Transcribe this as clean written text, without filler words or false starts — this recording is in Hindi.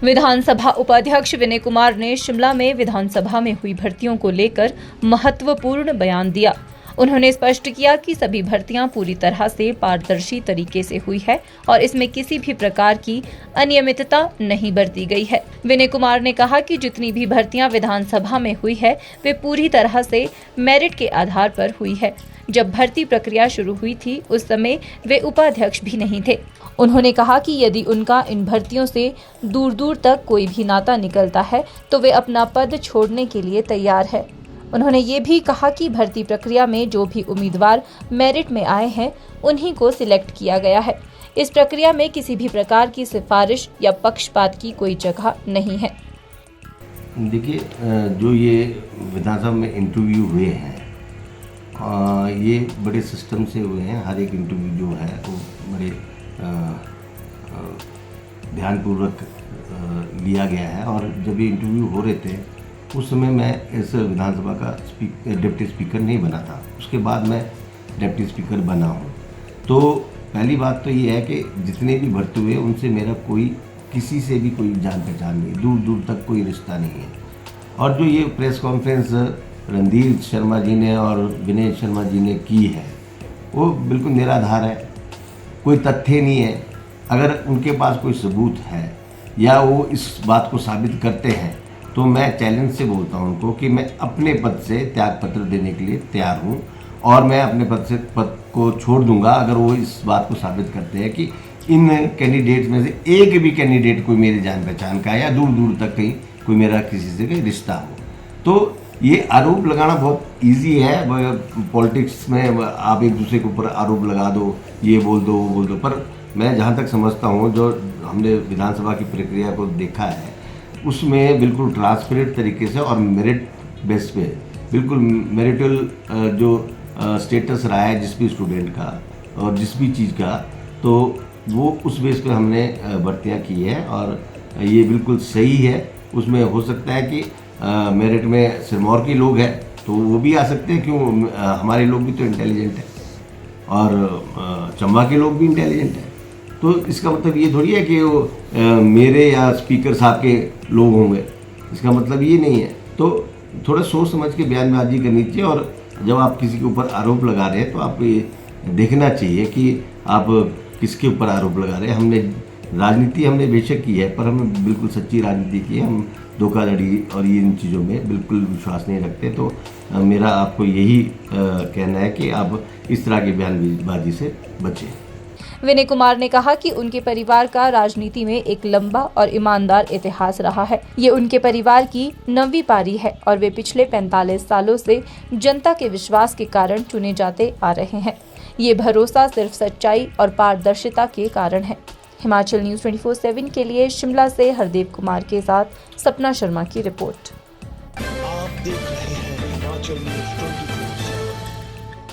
विधानसभा उपाध्यक्ष विनय कुमार ने शिमला में विधानसभा में हुई भर्तियों को लेकर महत्वपूर्ण बयान दिया। उन्होंने स्पष्ट किया कि सभी भर्तियां पूरी तरह से पारदर्शी तरीके से हुई है और इसमें किसी भी प्रकार की अनियमितता नहीं बरती गई है। विनय कुमार ने कहा कि जितनी भी भर्तियां विधानसभा में हुई है वे पूरी तरह से मेरिट के आधार पर हुई है। जब भर्ती प्रक्रिया शुरू हुई थी उस समय वे उपाध्यक्ष भी नहीं थे। उन्होंने कहा कि यदि उनका इन भर्तियों से दूर दूर तक कोई भी नाता निकलता है तो वे अपना पद छोड़ने के लिए तैयार है। उन्होंने ये भी कहा कि भर्ती प्रक्रिया में जो भी उम्मीदवार मेरिट में आए हैं उन्हीं को सिलेक्ट किया गया है। इस प्रक्रिया में किसी भी प्रकार की सिफारिश या पक्षपात की कोई जगह नहीं है। देखिए, जो ये विधानसभा में इंटरव्यू हुए हैं ये बड़े सिस्टम से हुए हैं। हर एक इंटरव्यू जो है वो बड़े ध्यानपूर्वक लिया गया है। और जब ये इंटरव्यू हो रहे थे उस समय मैं इस विधानसभा का डिप्टी स्पीकर नहीं बना था। उसके बाद मैं डिप्टी स्पीकर बना हूँ। तो पहली बात तो ये है कि जितने भी भर्ती हुए उनसे मेरा कोई किसी से भी कोई जान पहचान नहीं, दूर दूर तक कोई रिश्ता नहीं है। और जो ये प्रेस कॉन्फ्रेंस रणधीर शर्मा जी ने और विनय शर्मा जी ने की है वो बिल्कुल निराधार है, कोई तथ्य नहीं है। अगर उनके पास कोई सबूत है या वो इस बात को साबित करते हैं तो मैं चैलेंज से बोलता हूं उनको कि मैं अपने पद से त्यागपत्र देने के लिए तैयार हूं और मैं अपने पद को छोड़ दूंगा अगर वो इस बात को साबित करते हैं कि इन कैंडिडेट्स में से एक भी कैंडिडेट कोई मेरी जान पहचान का है या दूर दूर तक कहीं कोई मेरा किसी से कोई रिश्ता हो। तो ये आरोप लगाना बहुत इजी है। पॉलिटिक्स में आप एक दूसरे के ऊपर आरोप लगा दो, ये बोल दो वो बोल दो, पर मैं जहाँ तक समझता हूँ जो हमने विधानसभा की प्रक्रिया को देखा है उसमें बिल्कुल ट्रांसपेरेंट तरीके से और मेरिट बेस पे बिल्कुल मेरिटल जो स्टेटस रहा है जिस भी स्टूडेंट का और जिस भी चीज़ का, तो वो उस बेस पे हमने भर्तियाँ की है और ये बिल्कुल सही है। उसमें हो सकता है कि मेरिट में सिरमौर के लोग हैं तो वो भी आ सकते हैं, क्यों हमारे लोग भी तो इंटेलिजेंट हैं और चंबा के लोग भी इंटेलिजेंट हैं। तो इसका मतलब ये थोड़ी है कि वो मेरे या स्पीकर साहब के लोग होंगे, इसका मतलब ये नहीं है। तो थोड़ा सोच समझ के बयानबाजी करनी चाहिए और जब आप किसी के ऊपर आरोप लगा रहे हैं तो आप ये देखना चाहिए कि आप किसके ऊपर आरोप लगा रहे हैं। हमने बेशक की है पर हमने बिल्कुल सच्ची राजनीति की है। हम धोखाधड़ी और ये इन चीज़ों में बिल्कुल विश्वास नहीं रखते। तो मेरा आपको यही कहना है कि आप इस तरह की बयानबाजी से बचें। विनय कुमार ने कहा कि उनके परिवार का राजनीति में एक लंबा और ईमानदार इतिहास रहा है। ये उनके परिवार की 9वीं पारी है और वे पिछले 45 सालों से जनता के विश्वास के कारण चुने जाते आ रहे हैं। ये भरोसा सिर्फ सच्चाई और पारदर्शिता के कारण है। हिमाचल न्यूज़ 24/7 के लिए शिमला से हरदेव कुमार के साथ सपना शर्मा की रिपोर्ट। आप देख रहे हैं हिमाचल न्यूज़ 24।